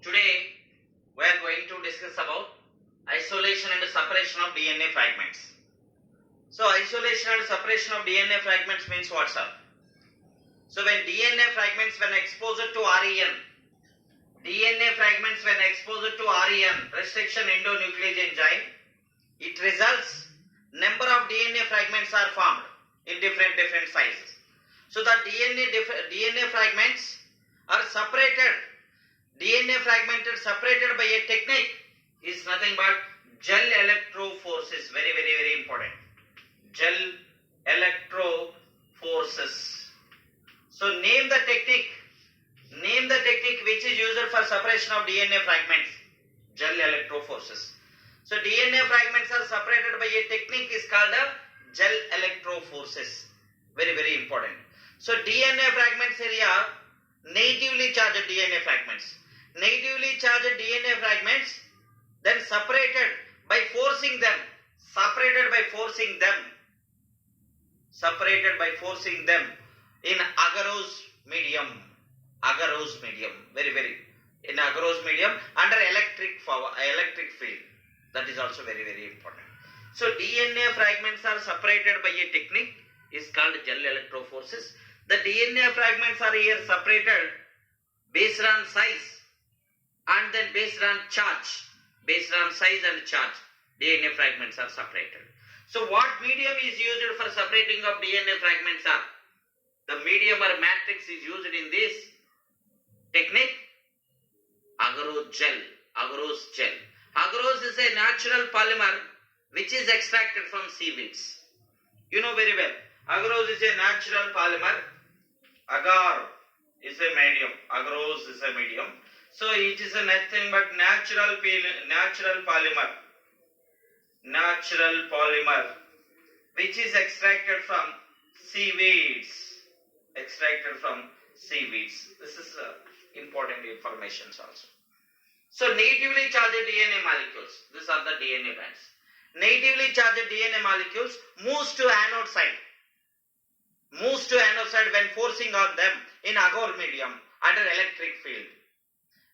Today we are going to discuss about isolation and separation of DNA fragments. So isolation and separation of DNA fragments means what, sir? So when DNA fragments when exposed to REN, restriction endonuclease enzyme, it results number of DNA fragments are formed in different sizes. So the DNA fragments are separated. DNA fragmented separated by a technique is nothing but gel electrophorese. Very important. Gel electrophorese. So name the technique which is used for separation of DNA fragments. Gel electrophorese. So DNA fragments are separated by a technique is called a gel electrophorese. Very important. So DNA fragments area, negatively charged DNA fragments. Negatively charged DNA fragments then separated by forcing them. Separated by forcing them in agarose medium. Very in agarose medium under electric field. That is also very important. So DNA fragments are separated by a technique is called gel electrophorese. The DNA fragments are here separated based on size and then based on charge. Based on size and charge, DNA fragments are separated. So what medium is used for separating of DNA fragments are? The medium or matrix is used in this technique. Agarose gel. Agarose is a natural polymer which is extracted from seaweeds. You know very well. Agarose is a natural polymer. Agar is a medium. Agarose is a medium. So it is a nothing but natural polymer which is extracted from seaweeds. This is important information also. So negatively charged DNA molecules. These are the DNA bands. Negatively charged DNA molecules moves to anode side when forcing on them in agar medium under electric field.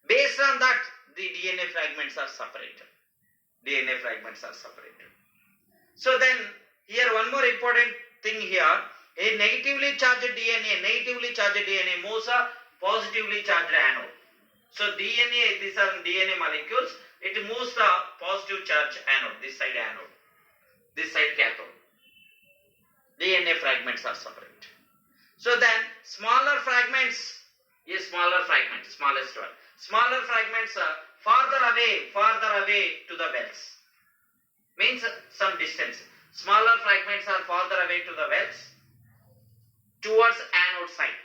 Based on that, the DNA fragments are separated. So then, here one more important thing here. A negatively charged DNA moves a positively charged anode. So DNA, these are DNA molecules. It moves the positive charge anode. This side cathode. DNA fragments are separate. So then, smaller fragments, smallest one. Smaller fragments are farther away to the wells. Means some distance. Smaller fragments are farther away to the wells towards anode side.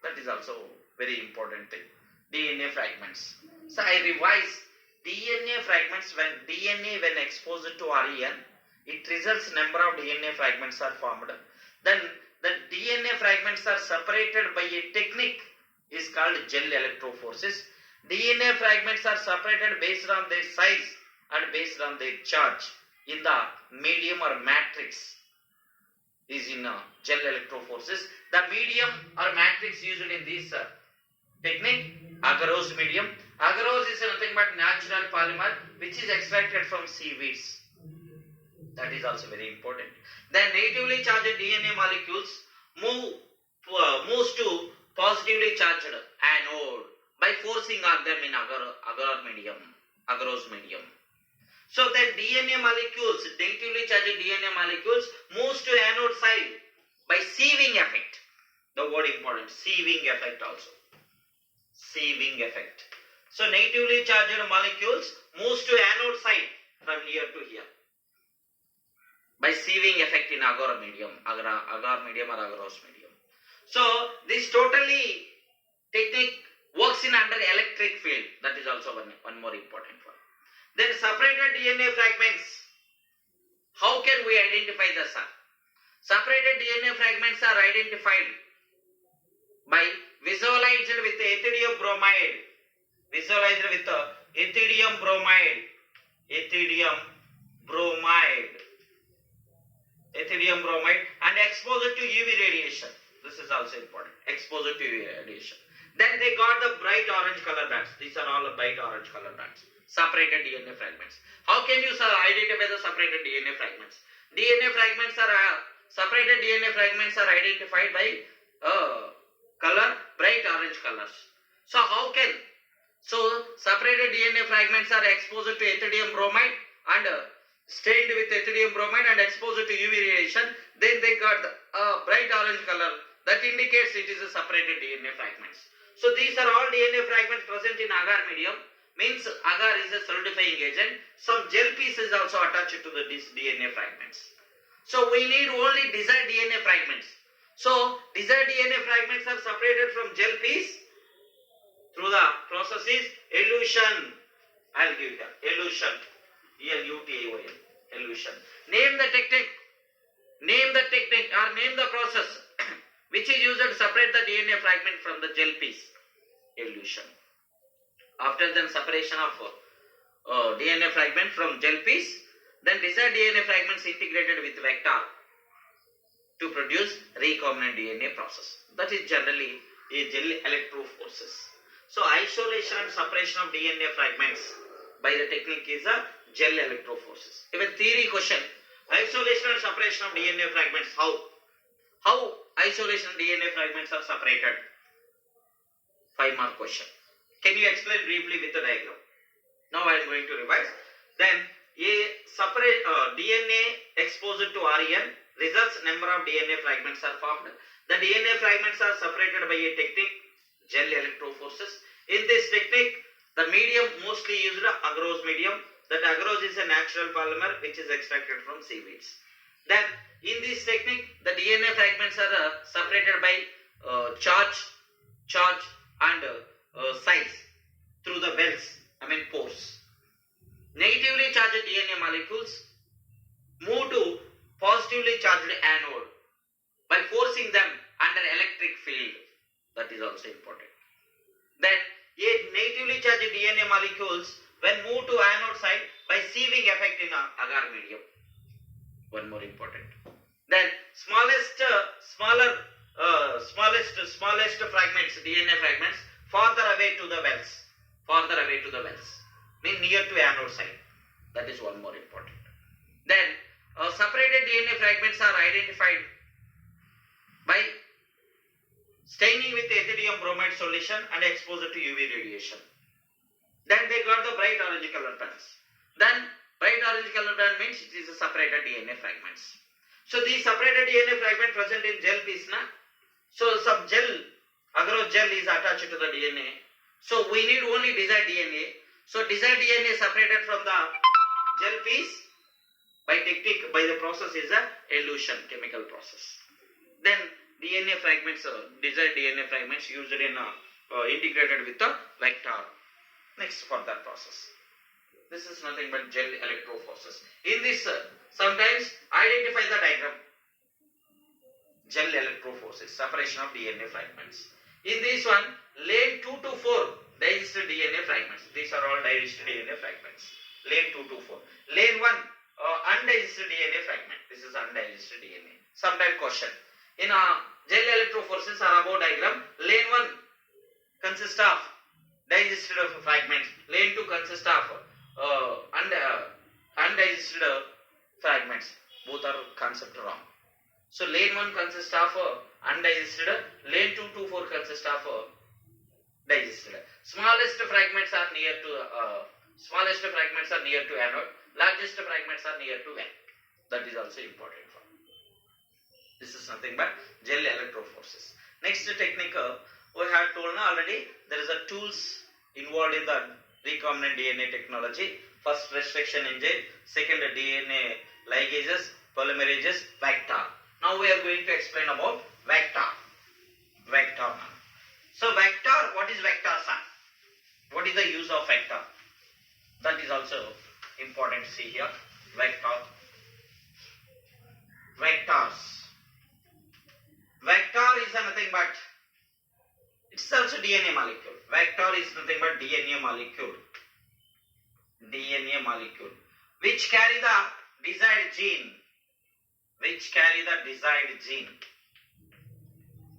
That is also very important thing. DNA fragments. So I revise DNA fragments when exposed to REN, it results number of DNA fragments are formed. Then the DNA fragments are separated by a technique is called gel electrophorese. DNA fragments are separated based on their size and based on their charge in the medium or matrix is in gel electrophorese. The medium or matrix used in this technique, agarose medium. Agarose is nothing but natural polymer which is extracted from seaweeds. That is also very important. Then negatively charged DNA molecules moves to positively charged anode by forcing on them in agarose medium. So then negatively charged DNA molecules moves to anode side by sieving effect. The word important, sieving effect also. So negatively charged molecules moves to anode side from here to here by sieving effect in agar medium or agarose medium. So this totally technique works in under electric field. That is also one more important one. Then separated DNA fragments. How can we identify the sir? Separated DNA fragments are identified by visualized with ethidium bromide. and exposure to UV radiation. This is also important. Exposure to UV radiation. Then they got the bright orange color bands. These are all bright orange color bands. Separated DNA fragments. How can you identify the separated DNA fragments? Separated DNA fragments are identified by color, bright orange colors. So how can? So separated DNA fragments are exposed to ethidium bromide and stained with ethidium bromide and exposed to UV radiation. Then they got bright orange color. That indicates it is a separated DNA fragments. So these are all DNA fragments present in agar medium. Means agar is a solidifying agent. Some gel piece is also attached to these DNA fragments. So we need only desired DNA fragments. So desired DNA fragments are separated from gel piece through the process is elution. I'll give you elution. E-L-U-T-I-O-N. Elution. Name the technique. Name the technique or name the process which is used to separate the DNA fragment from the gel piece. Elution. After then separation of DNA fragment from gel piece, then desired DNA fragments integrated with vector to produce recombinant DNA process. That is generally a gel electrophoresis. So isolation and separation of DNA fragments by the technique is a gel electrophoresis. Even theory question, isolation and separation of DNA fragments, how isolation DNA fragments are separated? 5-mark question. Can you explain briefly with the diagram? Now I am going to revise. Then a separate DNA exposed to REN results number of DNA fragments are formed. The DNA fragments are separated by a technique, gel electrophoresis. In this technique, the medium mostly used agarose medium. That agarose is a natural polymer which is extracted from seaweeds. Then in this technique, the DNA fragments are separated by charge and size through the wells, pores. Negatively charged DNA molecules move to positively charged anode by forcing them under electric field. That is also important. Then a negatively charged DNA molecules when moved to anode side by sieving effect in agar medium. One more important. Then smallest fragments, DNA fragments, farther away to the wells. Mean near to anode side. That is one more important. Then separated DNA fragments are identified by staining with ethidium bromide solution and exposure to UV radiation. Then they got the bright orange color bands. Then bright orange color band means it is a separated DNA fragments. So these separated DNA fragment present in gel piece na. So some gel, agarose gel is attached to the DNA. So we need only desired DNA. So desired DNA separated from the gel piece by the process is a elution, chemical process. Then DNA fragments, desired DNA fragments used in integrated with the vector. Next for that process. This is nothing but gel electrophoresis. In this, sometimes identify the diagram. Gel electrophoresis, separation of DNA fragments. In this one, lane 2 to 4, digested DNA fragments. These are all digested DNA fragments. Lane 2 to 4. Lane 1, undigested DNA fragment. This is undigested DNA. Sometime question. In gel electrophoresis or above diagram, lane 1 consists of digested fragments. Lane 2 consists of undigested fragments. Both are concept wrong. So lane 1 consists of undigested. Lane 2 to 4 consists of digested. Smallest fragments are near to anode. Largest fragments are near to well. That is also important for. This is nothing but gel electrophoresis. Next technique we have told already. There is a tools involved in the recombinant DNA technology. First restriction engine, second DNA ligases, polymerases, vector. Now we are going to explain about vector. So vector, what is vector, sir? What is the use of vector? That is also important to see here. Vectors. Vector is nothing but, it's also DNA molecule. Vector is nothing but DNA molecule. Which carry the desired gene.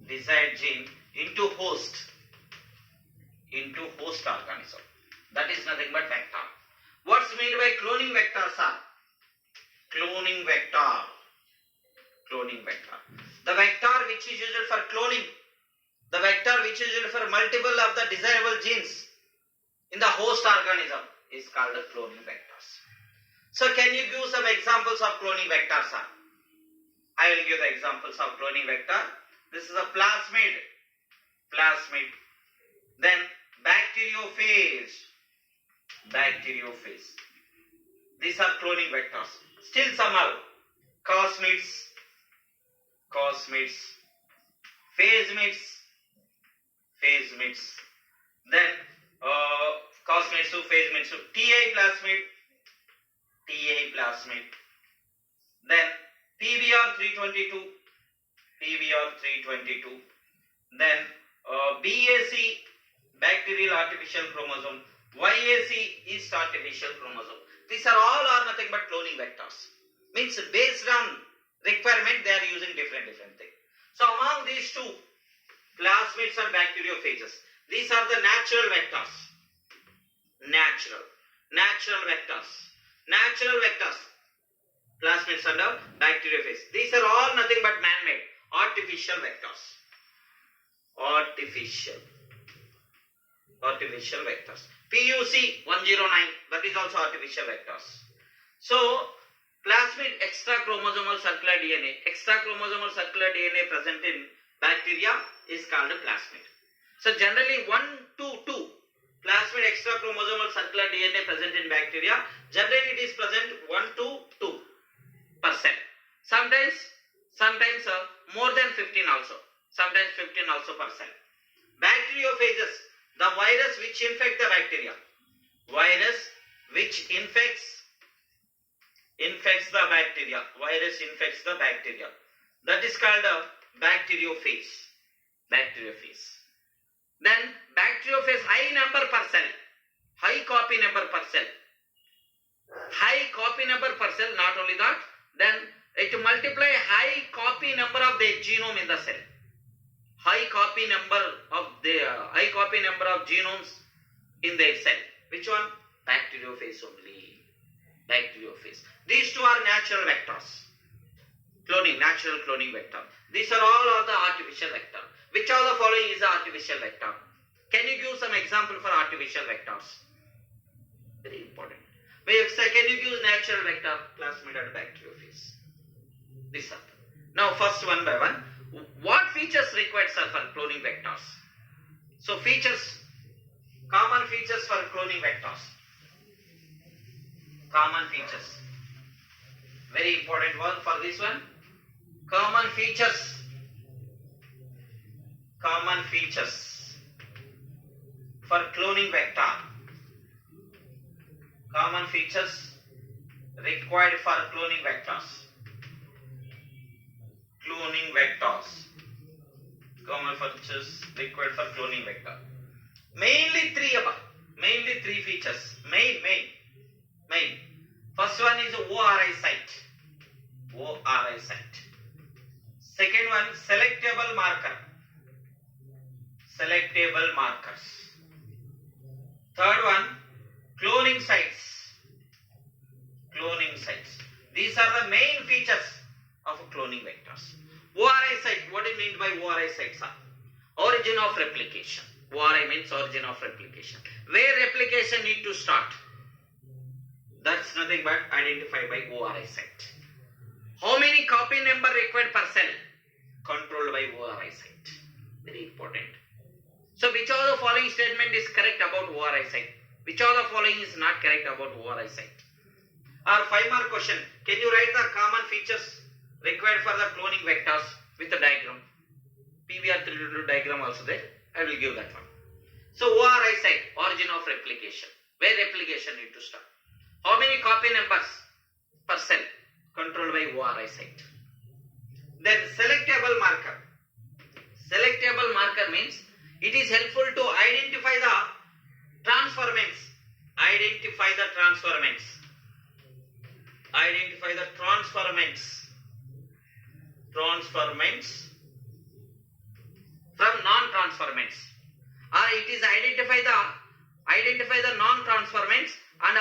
Desired gene into host. host organism. That is nothing but vector. What's meant by cloning vector, sir? Cloning vector. Cloning vector. The vector which is used for cloning. The vector which is used for multiple of the desirable genes in the host organism is called the cloning vectors. So can you give some examples of cloning vectors, sir? I will give the examples of cloning vector. This is a plasmid. Plasmid. Then bacteriophage. Bacteriophage. These are cloning vectors. Still some are cosmids. Cosmids. Phasmids. Phasmids. Then cosmids to phasmids to TA plasmid. TA plasmid. Then PBR 322. PBR 322. Then BAC, bacterial artificial chromosome. YAC, yeast artificial chromosome. These are all are nothing but cloning vectors. Means based on requirement they are using different things. So among these two, plasmids and bacteriophages, these are the natural vectors. Natural vectors. Natural vectors. Plasmids and bacteriophages. These are all nothing but man-made, artificial vectors. Artificial vectors. PUC 109, that is also artificial vectors. So, plasmid extrachromosomal circular DNA. Extrachromosomal circular DNA present in bacteria is called a plasmid. So, generally 1 to 2 plasmid extrachromosomal circular DNA present in bacteria. Generally it is present 1 to 2%. Sometimes more than 15 also. Sometimes 15 also percent. Bacteriophages, the virus which infect the bacteria. Virus which infects the bacteria. Virus infects the bacteria. That is called a bacteriophage. Bacteriophage. Then bacteriophage, high number per cell. High copy number per cell. High copy number per cell, not only that, then it multiply high copy number of the genome in the cell. High copy number of genomes in their cell. Which one? Bacteriophage only. Bacteriophage. These two are natural vectors. Natural cloning vector. These are all of the artificial vector. Which of the following is the artificial vector? Can you give some example for artificial vectors? Very important. Can you give natural vector, plasmid and bacteriophage? These are. Now first one by one. What features required, sir, for cloning vectors? So common features for cloning vectors. Common features. Very important one for this one. Common features. Common features for cloning vector. Common features required for cloning vectors. Cloning vectors. Common features required for cloning vector. Mainly three features. Main. First one is ORI site. ORI site. Second one, selectable marker. Selectable markers. Third one, cloning sites. Cloning sites. These are the main features of cloning vectors. ORI site. What do you mean by ORI site, sir? Origin of replication. ORI means origin of replication. Where replication need to start? That's nothing but identified by ORI site. How many copy number required per cell? Controlled by ORI site. Very important. So which of the following statement is correct about ORI site? Which of the following is not correct about ORI site? Or 5 more question. Can you write the common features required for the cloning vectors with the diagram? PBR322 diagram also there. I will give that one. So ORI site, origin of replication. Where replication need to start? How many copy numbers per cell? Controlled by ORI site. Then selectable marker. Selectable marker means it is helpful to identify the transformants. Identify the transformants. Identify the transformants. Transformants from non-transformants. Or it is identify the identify the non-transferments and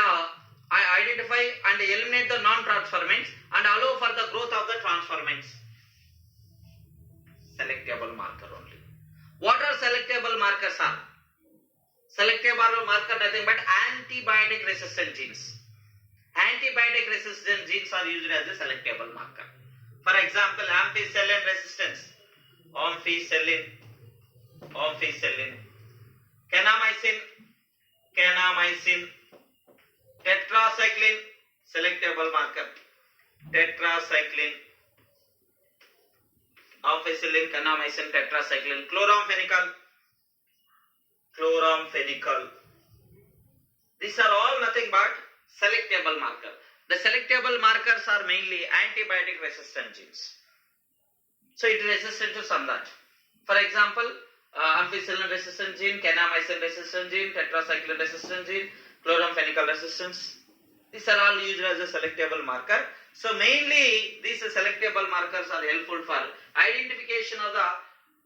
identify and eliminate the non-transferments and allow for the growth of the transferments. Selectable marker only. What are selectable markers are? Selectable marker nothing but antibiotic resistant genes. Antibiotic resistant genes are used as a selectable marker. For example, ampicillin resistance, ampicillin, kanamycin, tetracycline, selectable marker, tetracycline, ampicillin, kanamycin, tetracycline, chloramphenicol. These are all nothing but selectable marker. The selectable markers are mainly antibiotic resistant genes. So it is resistant to some that. For example, ampicillin resistant gene, kanamycin resistant gene, tetracycline resistant gene, chloramphenicol resistance. These are all used as a selectable marker. So mainly these selectable markers are helpful for identification of the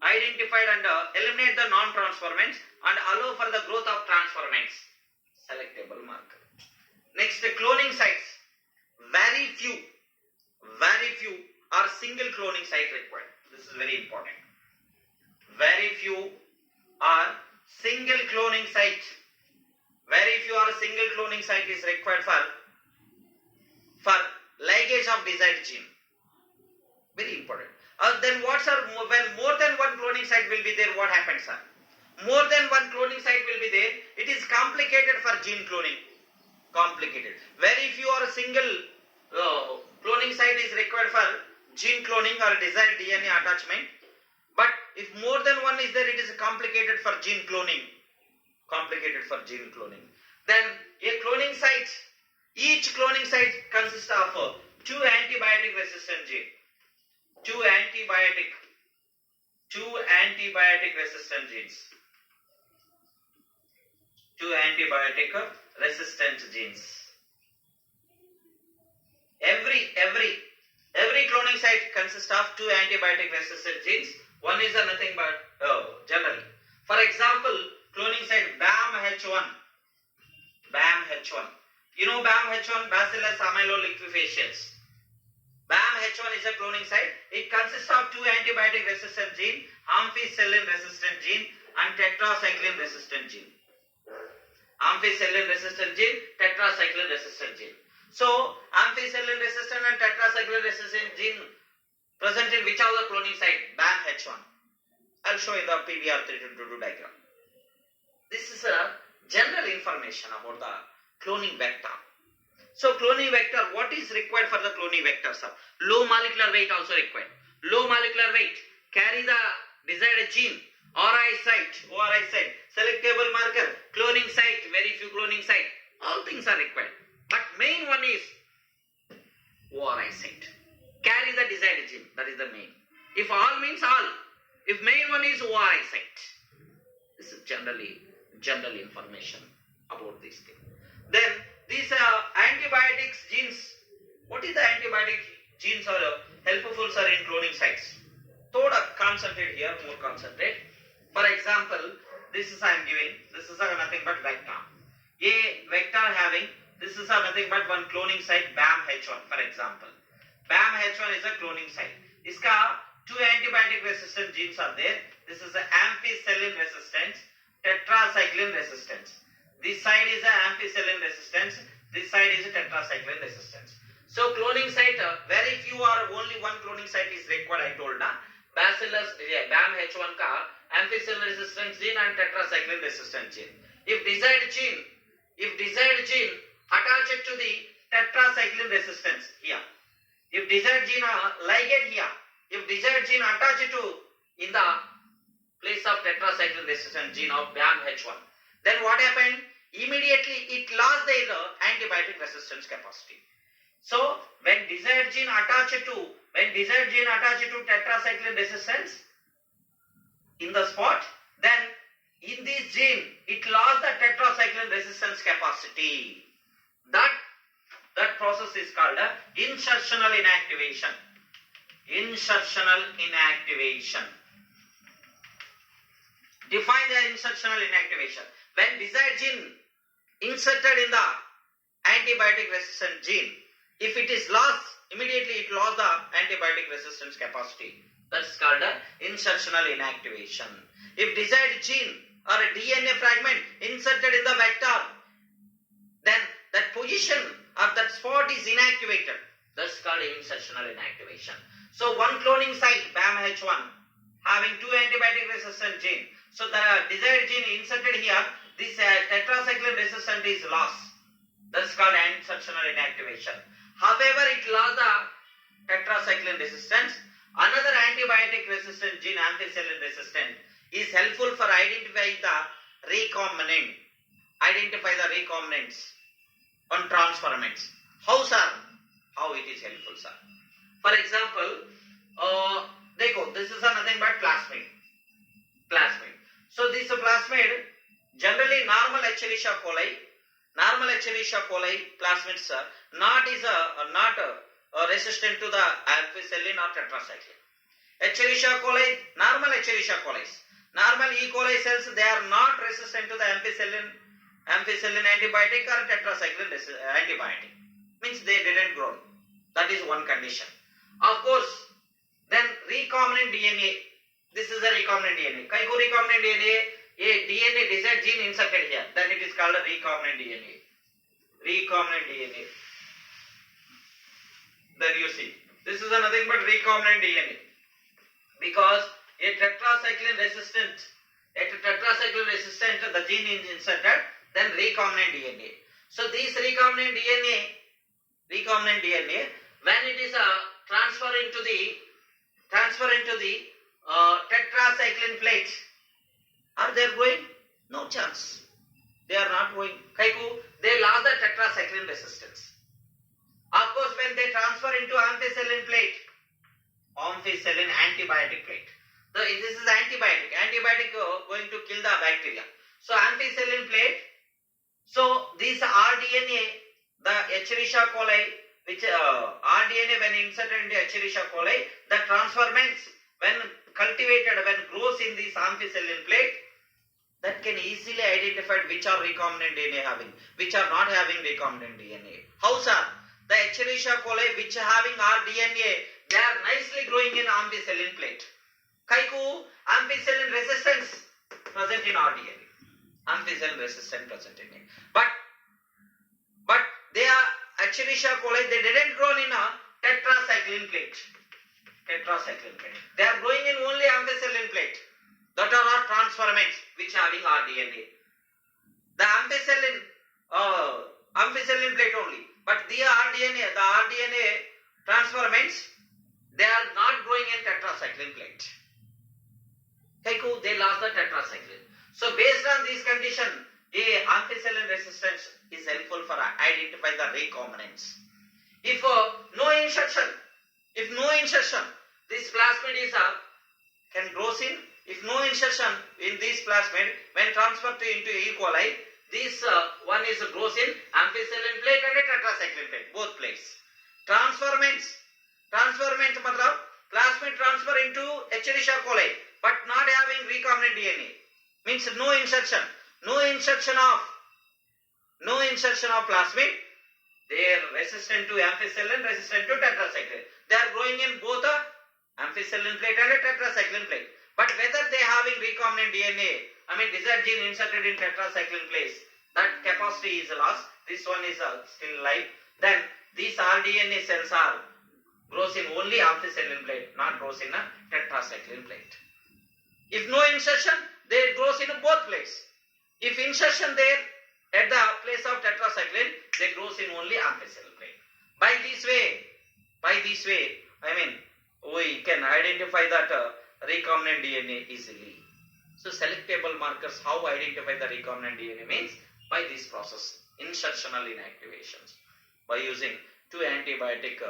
identified and eliminate the non-transferments and allow for the growth of transferments. Selectable marker. Next, cloning sites. Very few are single cloning site required. This is very important. Very few are single cloning site. Very few are single cloning site is required for ligase of desired gene. Very important. Then when more than one cloning site will be there, what happens, sir? More than one cloning site will be there. It is complicated for gene cloning. Complicated. Very few or single cloning site is required for gene cloning or desired DNA attachment. But if more than one is there, it is complicated for gene cloning. Then a cloning site, each cloning site consists of two antibiotic resistant genes. Two antibiotic resistant genes. Two antibiotic resistant genes. Every cloning site consists of two antibiotic resistant genes. One is nothing but generally. For example, cloning site BAMH1. You know BAMH1, Bacillus amyloliquefaciens. BAMH1 is a cloning site. It consists of two antibiotic resistant gene, ampicillin resistant gene and tetracycline resistant gene. Ampicillin resistant gene, tetracycline resistant gene. So, ampicillin resistant and tetracycline resistant gene present in which of the cloning site? BAMH1. I'll show in the PBR322 diagram. This is a general information about the cloning vector. So, cloning vector, what is required for the cloning vector, sir? Low molecular weight also required. Low molecular weight, carry the desired gene, ORI site, selectable marker, cloning site, very few cloning site. All things are required. But main one is ORI site. Carry the desired gene, that is the main. If all means all. If main one is ORI site. This is general information about this thing. Then these antibiotics genes, what is the antibiotic genes are helpful sir in cloning sites? Thoda concentrate here, more concentrate. For example, this is I am giving, this is nothing but vector. A vector having, this is nothing but one cloning site BAMH1 for example. BAMH1 is a cloning site. Iska two antibiotic resistant genes are there. This is a ampicillin resistance, tetracycline resistance. This side is a ampicillin resistance. This side is a tetracycline resistance. So cloning site, very few or only one cloning site is required. I told na. Bacillus, BAMH1 ka ampicillin resistant gene and tetracycline resistant gene. If desired gene attach it to the tetracycline resistance here. If desired gene ligate here. If desired gene attach it to in the place of tetracycline resistant gene of BAMH1, then what happened? Immediately it lost their antibiotic resistance capacity. So when desired gene attach it to tetracycline resistance in the spot, then in this gene it lost the tetracycline resistance capacity. That process is called insertional inactivation. Define the insertional inactivation. when desired gene inserted in the antibiotic resistant gene, if it is lost, immediately it lost the antibiotic resistance capacity. That's called a insertional inactivation. If desired gene or a DNA fragment inserted in the vector, then that position or that spot is inactivated. That's called insertional inactivation. So one cloning site, BAMH1, having two antibiotic resistant gene. So the desired gene inserted here, this tetracycline resistant is lost. That's called insertional inactivation. However, it lost the tetracycline resistance. Another antibiotic resistant gene, ampicillin resistant, is helpful for identifying the recombinant. Identify the recombinants on transformants. How, sir? How it is helpful, sir? For example, this is nothing but plasmid. Plasmid. So this plasmid, generally normal Escherichia coli, plasmids not resistant to the ampicillin or tetracycline. Escherichia coli, normal Escherichia coli, normal E. coli cells, they are not resistant to the ampicillin antibiotic or tetracycline antibiotic. Means they didn't grow. That is one condition. Of course, then recombinant DNA. This is a recombinant DNA. Kaiku recombinant DNA, a DNA desired gene inserted here. Then it is called a recombinant DNA. Recombinant DNA. Then you see, this is nothing but recombinant DNA. Because a tetracycline resistant, the gene is inserted, then recombinant DNA. So this recombinant DNA, when it is transfer into the tetracycline plate, are they growing? No chance. They are not growing. Kaiku, they lost the tetracycline resistance. Of course, when they transfer into ampicillin plate, ampicillin antibiotic plate. So this is antibiotic. Antibiotic going to kill the bacteria. So ampicillin plate. So this rDNA, the Escherichia coli, which rDNA when inserted into Escherichia coli, the transformants when cultivated, when grows in this ampicillin plate, that can easily identify which are recombinant DNA having, which are not having recombinant DNA. How, sir? The Escherichia coli which are having rDNA, they are nicely growing in ampicillin plate. Kaiku, ampicillin resistance present in rDNA. Ampicillin resistant present in it. But they are Escherichia coli, they didn't grow in a tetracycline plate. They are growing in only ampicillin plate. That are our transformants which are having rDNA. The ampicillin plate only. But the rDNA transformants, they are not growing in tetracycline plate. Kaiku, they lost the tetracycline. So based on this condition, ampicillin resistance is helpful for identify the recombinants. If no insertion, this plasmid is can grows in. If no insertion in this plasmid, when transferred into E. coli, this one is grows in ampicillin plate and a tetracycline plate, both plates. Transformants matlab plasmid transfer into Escherichia coli, but not having recombinant DNA. Means no insertion of plasmid. They are resistant to ampicillin, resistant to tetracycline. They are growing in both a ampicillin plate and a tetracycline plate. But whether they are having recombinant DNA, desired gene inserted in tetracycline place, that capacity is lost. This one is still alive. Then these rDNA cells are grows in only ampicillin plate, not grows in a tetracycline plate. If no insertion, they grows in both plates. If insertion there at the place of tetracycline, they grows in only ampicillin plate. By this way, we can identify that recombinant DNA easily. So selectable markers, how identify the recombinant DNA means by this process, insertional inactivations, by using two antibiotic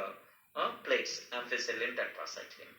plates, ampicillin, tetracycline.